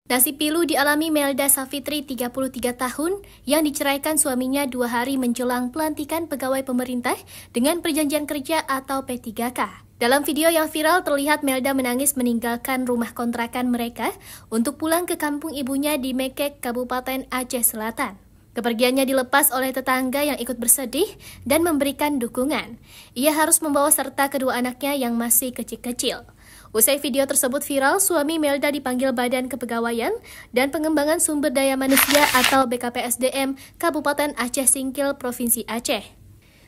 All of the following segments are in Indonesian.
Nasib pilu dialami Melda Safitri, 33 tahun, yang diceraikan suaminya 2 hari menjelang pelantikan pegawai pemerintah dengan perjanjian kerja atau P3K. Dalam video yang viral terlihat Melda menangis meninggalkan rumah kontrakan mereka untuk pulang ke kampung ibunya di Mekek, Kabupaten Aceh Selatan. Kepergiannya dilepas oleh tetangga yang ikut bersedih dan memberikan dukungan. Ia harus membawa serta kedua anaknya yang masih kecil-kecil. Usai video tersebut viral, suami Melda dipanggil Badan Kepegawaian dan Pengembangan Sumber Daya Manusia atau BKPSDM Kabupaten Aceh Singkil, Provinsi Aceh.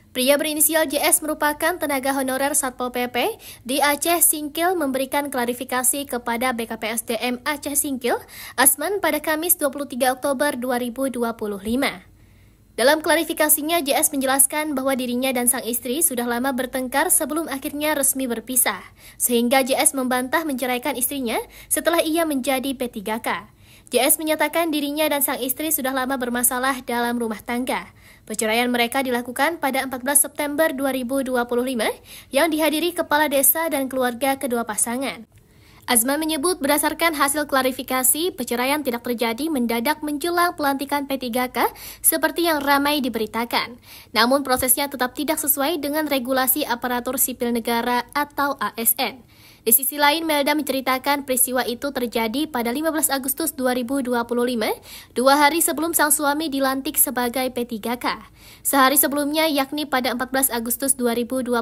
Pria berinisial JS merupakan tenaga honorer Satpol PP di Aceh Singkil memberikan klarifikasi kepada BKPSDM Aceh Singkil, Asman, pada Kamis 23 Oktober 2025. Dalam klarifikasinya, JS menjelaskan bahwa dirinya dan sang istri sudah lama bertengkar sebelum akhirnya resmi berpisah, sehingga JS membantah menceraikan istrinya setelah ia menjadi P3K. JS menyatakan dirinya dan sang istri sudah lama bermasalah dalam rumah tangga. Perceraian mereka dilakukan pada 14 September 2025 yang dihadiri kepala desa dan keluarga kedua pasangan. Azman menyebut berdasarkan hasil klarifikasi, perceraian tidak terjadi mendadak menjelang pelantikan P3K seperti yang ramai diberitakan. Namun prosesnya tetap tidak sesuai dengan regulasi aparatur sipil negara atau ASN. Di sisi lain, Melda menceritakan peristiwa itu terjadi pada 15 Agustus 2025, 2 hari sebelum sang suami dilantik sebagai P3K. Sehari sebelumnya, yakni pada 14 Agustus 2025,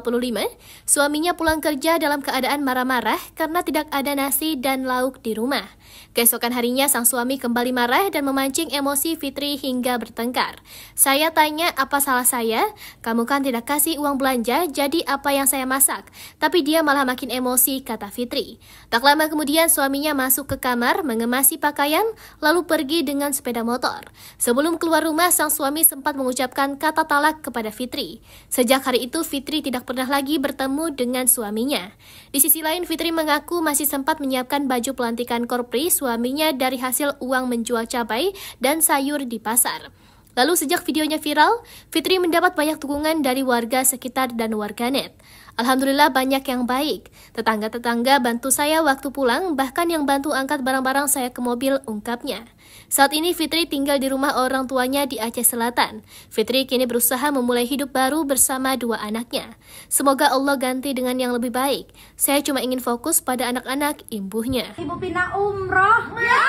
suaminya pulang kerja dalam keadaan marah-marah karena tidak ada nasi dan lauk di rumah. Keesokan harinya, sang suami kembali marah dan memancing emosi Fitri hingga bertengkar. Saya tanya, apa salah saya? Kamu kan tidak kasih uang belanja, jadi apa yang saya masak? Tapi dia malah makin emosi, kata Fitri. Tak lama kemudian suaminya masuk ke kamar, mengemasi pakaian, lalu pergi dengan sepeda motor. Sebelum keluar rumah, sang suami sempat mengucapkan kata talak kepada Fitri. Sejak hari itu, Fitri tidak pernah lagi bertemu dengan suaminya. Di sisi lain, Fitri mengaku masih sempat menyiapkan baju pelantikan korpri suaminya dari hasil uang menjual cabai dan sayur di pasar. Lalu sejak videonya viral, Fitri mendapat banyak dukungan dari warga sekitar dan warganet. Alhamdulillah banyak yang baik. Tetangga-tetangga bantu saya waktu pulang, bahkan yang bantu angkat barang-barang saya ke mobil, ungkapnya. Saat ini Fitri tinggal di rumah orang tuanya di Aceh Selatan. Fitri kini berusaha memulai hidup baru bersama 2 anaknya. Semoga Allah ganti dengan yang lebih baik. Saya cuma ingin fokus pada anak-anak, imbuhnya. Ibu pindah umroh. Ya.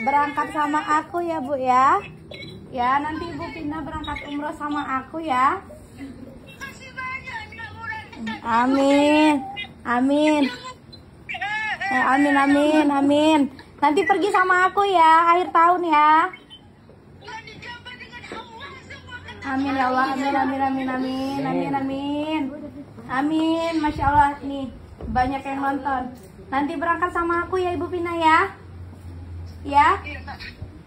Berangkat sama aku ya Bu ya. Ya, nanti Ibu pindah berangkat umroh sama aku ya. Amin. Amin. Amin, amin, amin. Nanti pergi sama aku ya, akhir tahun ya. Amin ya Allah, amin, amin, amin, amin, amin, amin. Amin, Masya Allah, nih banyak yang nonton. Nanti berangkat sama aku ya Ibu Pina ya. Ya,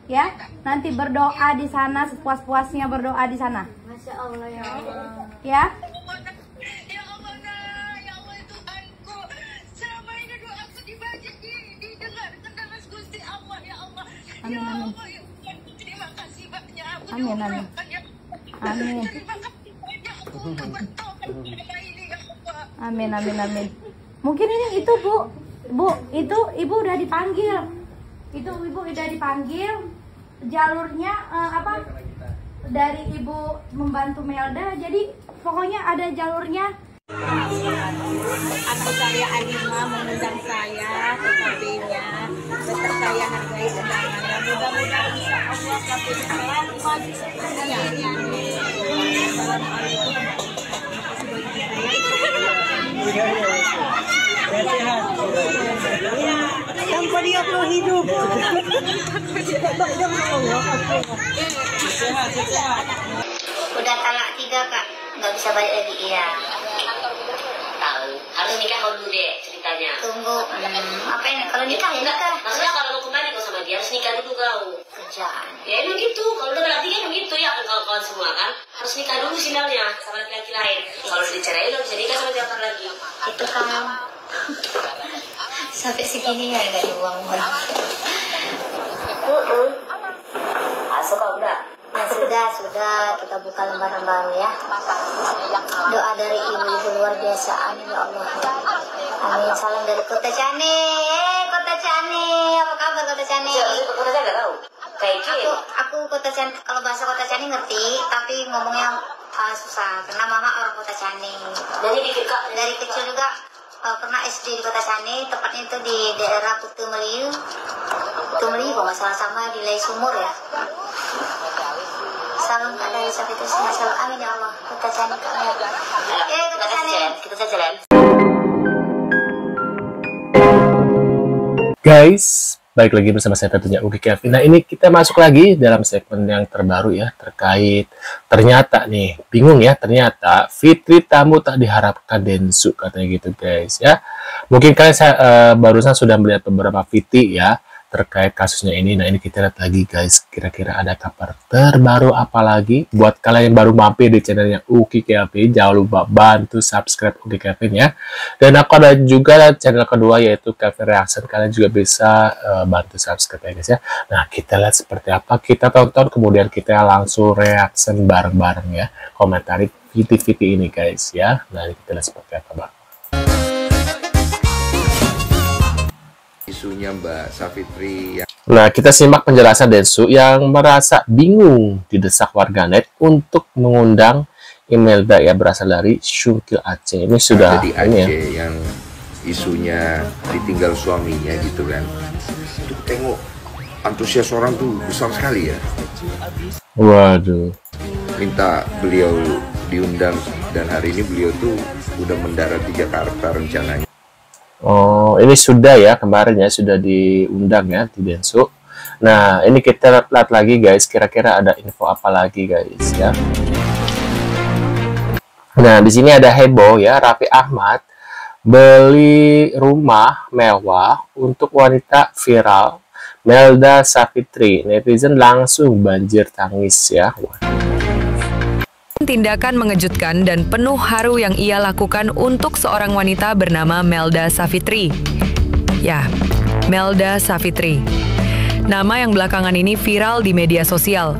ya, nanti berdoa di sana, sepuas-puasnya berdoa di sana. Masya Allah ya Allah. Ya. Ya Allah, nah, ya Allah Tuhanku, selama ini doaku didengar dengan Gusti Allah ya Allah. Amin, Ya amin. Allah, ya Tuhan, terima kasih banyak. Aku Amin, amin. diumrahkan, ya. Amin. Terima kasih banyak aku untuk bertobat kepada ini ya Allah. Amin, amin, amin. Mungkin ini itu Bu, itu Ibu udah dipanggil. Itu Ibu udah dipanggil. Jalurnya apa? Dari Ibu membantu Melda. Jadi pokoknya ada jalurnya. Aku saya Alima mengundang saya ke KP-nya. Tetap saya hargai undangannya. Mudah-mudahan insya Allah KP-nya selalu maju sepenuhnya. Tanpa dia perlu hidup. Udah talak 3 Kak, nggak bisa balik lagi. Iya. Tahu. Harus nikah dulu deh ceritanya. Tunggu. Apa ini? Kalau nikah ya nikah. Maksudnya kalau mau kembali kau sama dia harus nikah dulu kau. Kerjaan. Ya emang gitu. Kalau udah berarti kan begitu ya kan kawan-kawan semua kan. Harus nikah dulu sinyalnya sama laki-laki lain. Kalau dicerai udah bisa nikah sama siapa lagi. Itu kamu. Sampai segini nggak ada uang. Masuk kau udah. Nah, sudah kita buka lembaran baru ya. dari ibu-ibu luar biasa. Amin ya Allah. Amin. Salam dari Kota Cane. Kota Cane, apa kabar Kota Cane? Kota Cane nggak tahu. Aku Kota Cane, kalau bahasa Kota Cane ngerti, tapi ngomongnya susah. Karena mama orang Kota Cane. Dari kecil juga pernah SD di Kota Cane, tepatnya itu di daerah Putu Meliu. Putu Meliu kalau nggak salah, sama di Lei Sumur ya. Salam Kak dari Safitri. Salam, amin ya Allah. Kota Cane Kak. Kota Cane. Kita saja jalan. Guys, balik lagi bersama saya tentunya Ugi Kevin. Nah, ini kita masuk lagi dalam segmen yang terbaru ya, terkait ternyata nih, bingung ya, ternyata Fitri tamu tak diharapkan Densu, katanya gitu guys ya. Mungkin kalian barusan sudah melihat beberapa VT ya terkait kasusnya ini. Nah, ini kita lihat lagi guys, kira-kira ada kabar terbaru apa lagi. Buat kalian yang baru mampir di channelnya Ugi Kevin, jangan lupa bantu subscribe Ugi Kevin ya. Dan aku ada juga channel kedua yaitu Kevin Reaction, kalian juga bisa bantu subscribe ya guys ya. Nah, kita lihat seperti apa, kita tonton kemudian kita langsung reaction bareng-bareng ya, komentari VT ini guys ya. Nah, ini kita lihat seperti apa bang. Isunya Mbak Safitri yang... Nah, kita simak penjelasan Densu yang merasa bingung didesak warganet untuk mengundang Imelda ya, berasal dari Syungkil Aceh. Ini sudah di Aceh ya, yang isunya ditinggal suaminya gitu kan. Tuh tengok antusias orang tuh besar sekali ya. Waduh. Minta beliau diundang dan hari ini beliau tuh udah mendarat di Jakarta rencananya. Oh, ini sudah ya, kemarin ya sudah diundang ya di Densu. Nah, ini kita lihat lagi guys, kira-kira ada info apa lagi guys ya. Nah, di sini ada heboh ya, Raffi Ahmad beli rumah mewah untuk wanita viral Melda Safitri. Netizen langsung banjir tangis ya. Tindakan mengejutkan dan penuh haru yang ia lakukan untuk seorang wanita bernama Melda Safitri. Ya, Melda Safitri. Nama yang belakangan ini viral di media sosial.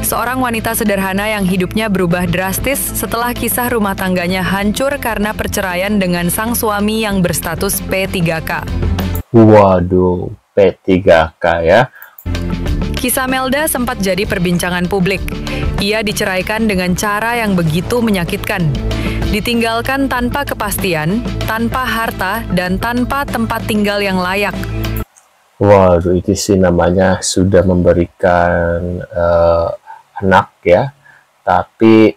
Seorang wanita sederhana yang hidupnya berubah drastis setelah kisah rumah tangganya hancur karena perceraian dengan sang suami yang berstatus P3K. Waduh, P3K ya. Kisah Melda sempat jadi perbincangan publik. Ia diceraikan dengan cara yang begitu menyakitkan. Ditinggalkan tanpa kepastian, tanpa harta, dan tanpa tempat tinggal yang layak. Waduh, itu sih namanya sudah memberikan anak ya, tapi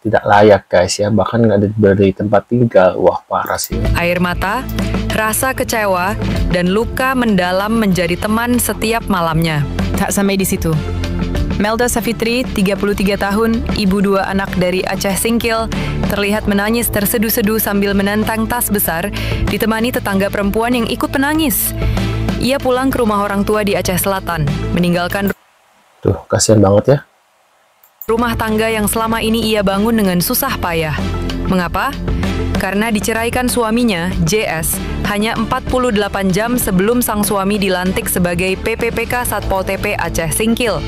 tidak layak guys ya, bahkan nggak diberi tempat tinggal. Wah, parah sih. Air mata, rasa kecewa, dan luka mendalam menjadi teman setiap malamnya. Tak sampai di situ. Melda Safitri, 33 tahun, ibu 2 anak dari Aceh Singkil, terlihat menangis terseduh-seduh sambil menentang tas besar, ditemani tetangga perempuan yang ikut menangis. Ia pulang ke rumah orang tua di Aceh Selatan, meninggalkan kasihan banget ya. Rumah tangga yang selama ini ia bangun dengan susah payah. Mengapa? Karena diceraikan suaminya, JS, hanya 48 jam sebelum sang suami dilantik sebagai PPPK Satpol TP Aceh Singkil.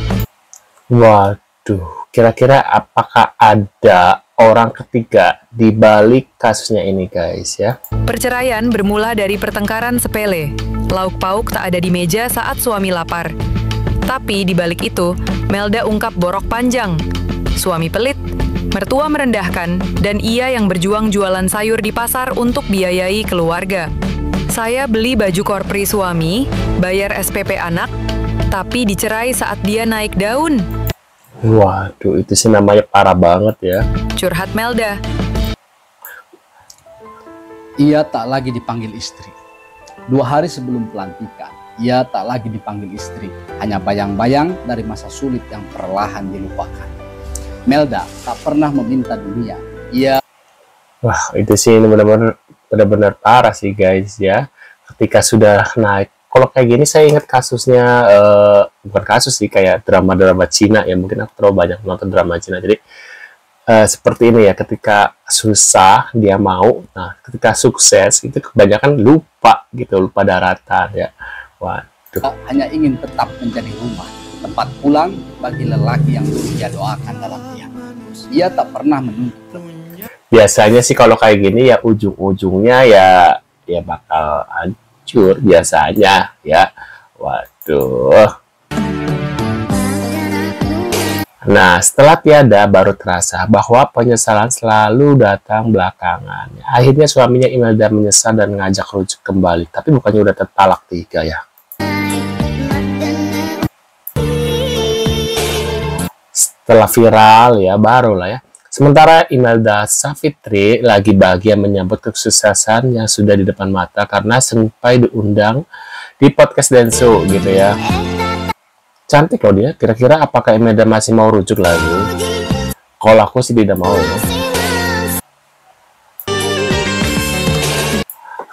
Waduh, kira-kira apakah ada orang ketiga di balik kasusnya ini guys ya? Perceraian bermula dari pertengkaran sepele. Lauk pauk tak ada di meja saat suami lapar. Tapi di balik itu, Melda ungkap borok panjang. Suami pelit, mertua merendahkan, dan ia yang berjuang jualan sayur di pasar untuk biayai keluarga. Saya beli baju korpri suami, bayar SPP anak, tapi dicerai saat dia naik daun. Waduh, itu sih namanya parah banget ya. Curhat Melda. Ia tak lagi dipanggil istri. 2 hari sebelum pelantikan, ia tak lagi dipanggil istri. Hanya bayang-bayang dari masa sulit yang perlahan dilupakan. Melda tak pernah meminta dunia. Wah, itu sih benar-benar parah sih guys ya. Ketika sudah naik, kalau kayak gini saya ingat kasusnya, bukan kasus sih, kayak drama-drama Cina ya. Mungkin aku terlalu banyak nonton drama Cina. Jadi seperti ini ya, ketika susah dia mau, nah ketika sukses itu kebanyakan lupa gitu, lupa daratan ya. Waduh. Hanya ingin tetap menjadi rumah, tempat pulang bagi lelaki yang dulu ia doakan dalam diam. Ia tak pernah menuntut. Biasanya sih kalau kayak gini ya ujung-ujungnya ya bakal hancur biasanya ya. Waduh. Nah, setelah tiada baru terasa bahwa penyesalan selalu datang belakangan. Akhirnya suaminya Imelda menyesal dan ngajak rujuk kembali, tapi bukannya udah talak 3 ya. Setelah viral ya barulah ya. Sementara Imelda Savitri lagi bahagia menyambut kesuksesan yang sudah di depan mata karena sampai diundang di podcast Densu gitu ya. Cantik loh dia. Kira-kira apakah Imelda masih mau rujuk lagi? Kalau aku sih tidak mau ya.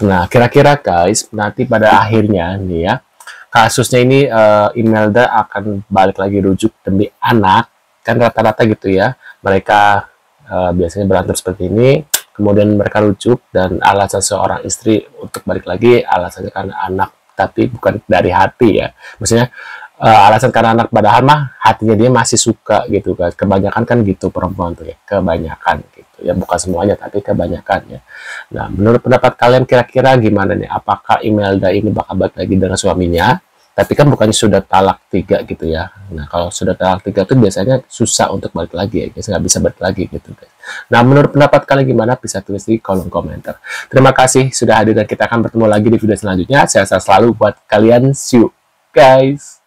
Nah, kira-kira guys, nanti pada akhirnya nih ya, kasusnya ini Imelda akan balik lagi rujuk demi anak. Kan rata-rata gitu ya. Mereka biasanya berantem seperti ini, kemudian mereka rujuk dan alasan seorang istri untuk balik lagi alasannya karena anak, tapi bukan dari hati ya. Maksudnya alasan karena anak, padahal mah hatinya dia masih suka gitu kan. Kebanyakan kan gitu perempuan tuh ya, kebanyakan gitu ya, bukan semuanya tapi kebanyakan ya. Nah, menurut pendapat kalian kira-kira gimana nih? Apakah Imelda ini bakal balik lagi dengan suaminya? Tapi kan bukannya sudah talak 3 gitu ya. Nah, kalau sudah talak 3 itu biasanya susah untuk balik lagi ya, guys. Nggak bisa balik lagi gitu, guys. Nah, menurut pendapat kalian gimana? Bisa tulis di kolom komentar. Terima kasih sudah hadir dan kita akan bertemu lagi di video selanjutnya. Sehat selalu buat kalian. See you, guys.